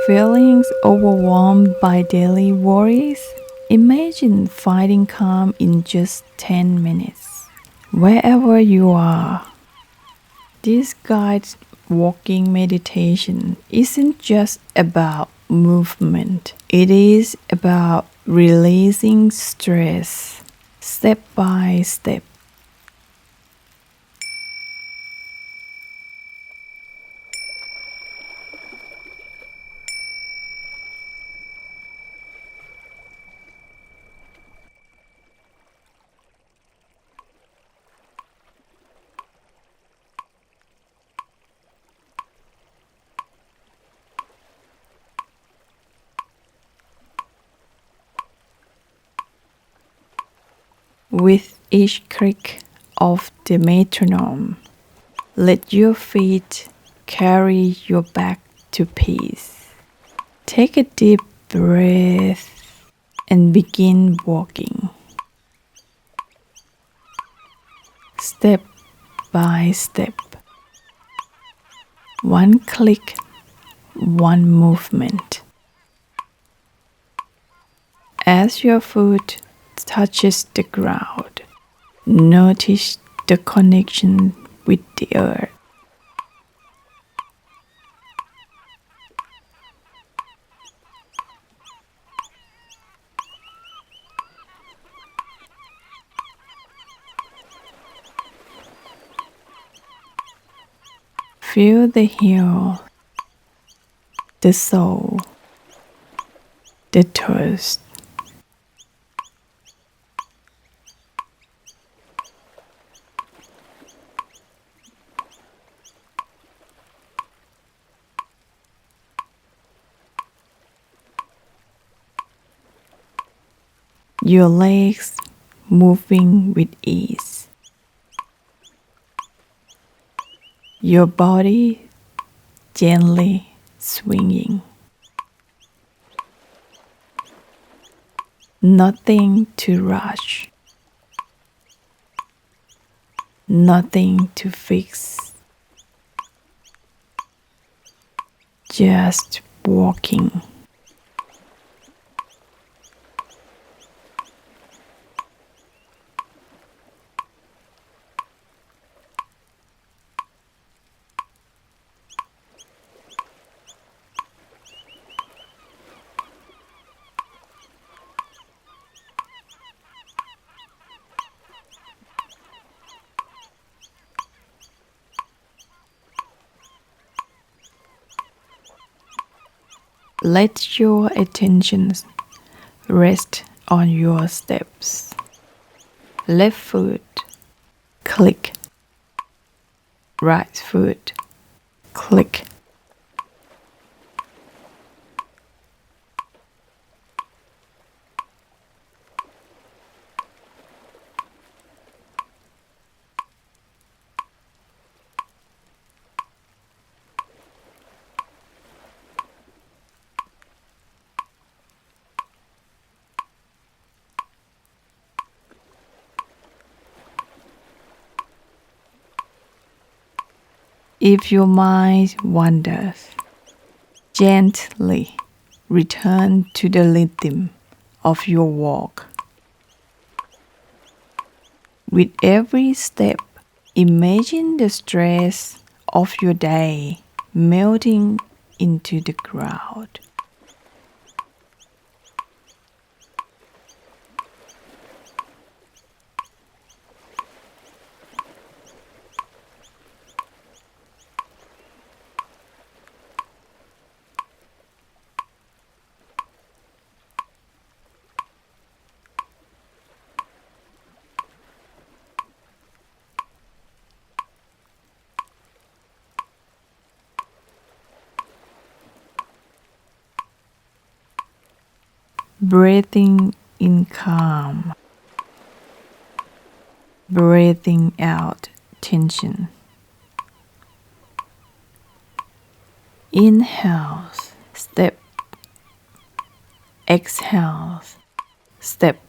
Feeling overwhelmed by daily worries? Imagine finding calm in just 10 minutes. Wherever you are, this guided walking meditation isn't just about movement, it is about releasing stress step by step. With each click of the metronome, let your feet carry you back to peace. Take a deep breath and begin walking. Step by step. One click, one movement. As your foot touches the ground, notice the connection with the earth. Feel the heel, the sole, the toes. Your legs moving with ease. Your body gently swinging. Nothing to rush. Nothing to fix. Just walking. Let your attention rest on your steps. Left foot, click. Right foot, click. If your mind wanders, gently return to the rhythm of your walk. With every step, imagine the stress of your day melting into the ground. Breathing in calm, breathing out tension. Inhale, step. Exhale, step.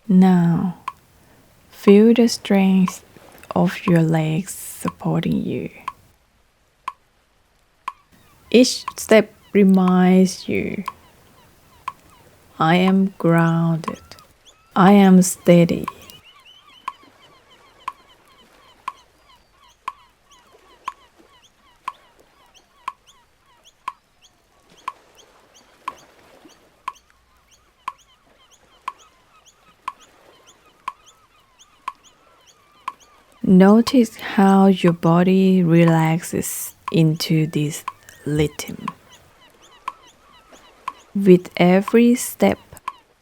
Now, feel the strength of your legs supporting you. Each step reminds you, I am grounded. I am steady. Notice how your body relaxes into this rhythm. With every step,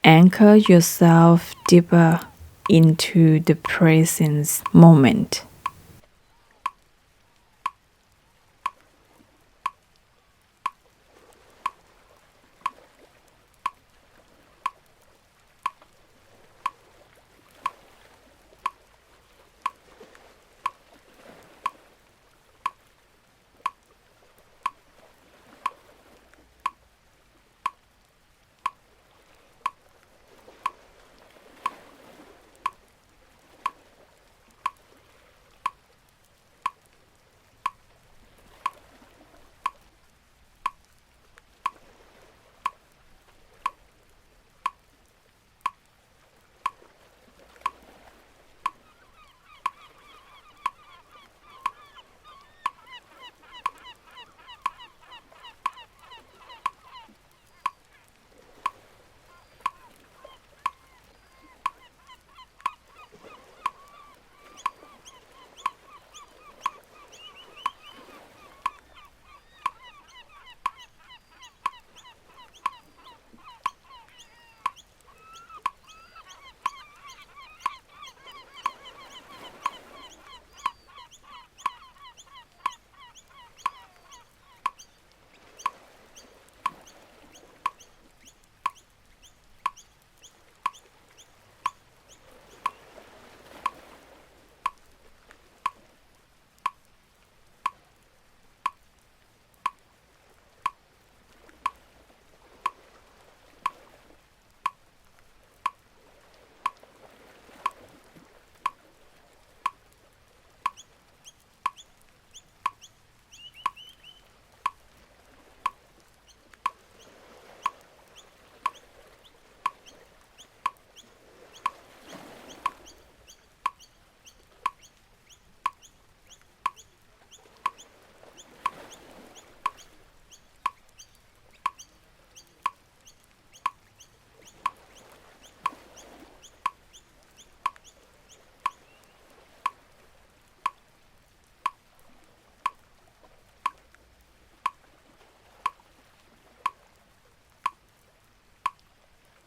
anchor yourself deeper into the present moment.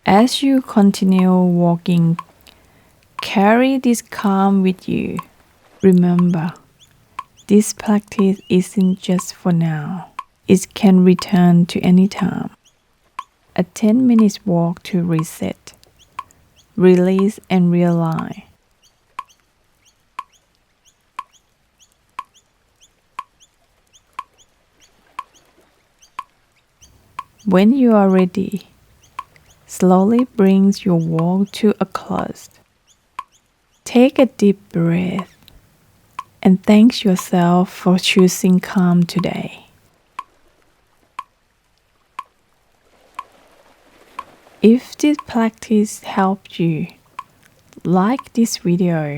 As you continue walking, carry this calm with you. Remember, this practice isn't just for now. It can return to any time. A 10 minutes walk to reset, release and realign. When you are ready, slowly bring your walk to a close. Take a deep breath and thank yourself for choosing calm today. If this practice helped you, like this video,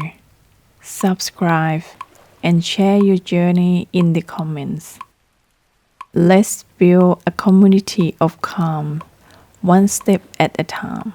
subscribe, and share your journey in the comments. Let's build a community of calm, one step at a time.